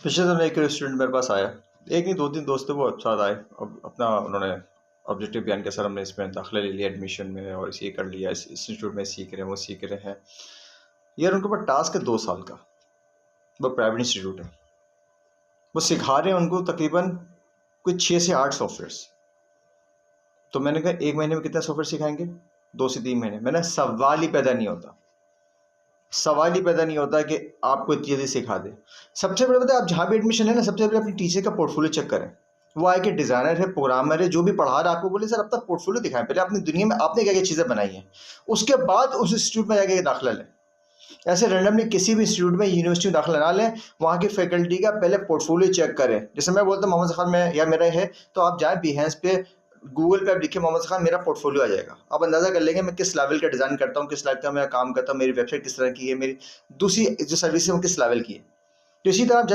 पिछले दिनों एक स्टूडेंट मेरे पास आया, एक नहीं 2-3 दोस्त थे वो साथ आए। अब अपना उन्होंने ऑब्जेक्टिव बयान किया, सर हमने इसमें दाखिला ले लिया एडमिशन में और इसे कर लिया, इस इंस्टीट्यूट में सीख रहे हैं, वो सीख रहे हैं। यार उनके पास टास्क है 2 साल का, वो प्राइवेट इंस्टीट्यूट है, वो सिखा रहे हैं उनको तकरीबन कुछ 6 से 8 सॉफ्टवेयर्स। तो मैंने कहा 1 महीने में कितने सॉफ्टवेयर सिखाएंगे? 2 से 3 महीने। मैंने सवाल ही पैदा नहीं होता कि आपको इतनी जल्दी सिखा दे। सबसे पहले पता है, आप जहाँ भी एडमिशन है ना, सबसे पहले अपनी टीचर का पोर्टफोलियो चेक करें। वो आए कि डिज़ाइनर है, प्रोग्रामर है, जो भी पढ़ा रहा है आपको, बोले सर अब तक पोर्टफोलियो दिखाएं, पहले अपनी दुनिया में आपने क्या क्या चीज़ें बनाई हैं, उसके बाद उस इंस्टीट्यूट में जाके दाखिला लें। ऐसे रैंडमली किसी भी इंस्टीट्यूट में, यूनिवर्सिटी में दाखिला ना लें। वहाँ की फैकल्टी का पहले पोर्टफोलियो चेक करें। जैसे मैं बोलता हूँ मोहम्मद खान में या मेरा है, तो आप जाएँ बिहेंस पे, गूगल पे आप लिखिए मोहम्मद खान, मेरा पोर्टफोलियो आ जाएगा। आप अंदाज़ा कर लेंगे मैं किस लेवल का डिज़ाइन करता हूँ, किस लेवल का मैं काम करता हूँ, मेरी वेबसाइट किस तरह की है, मेरी दूसरी जो सर्विस है वो किस लेवल की है। तो इसी तरह आप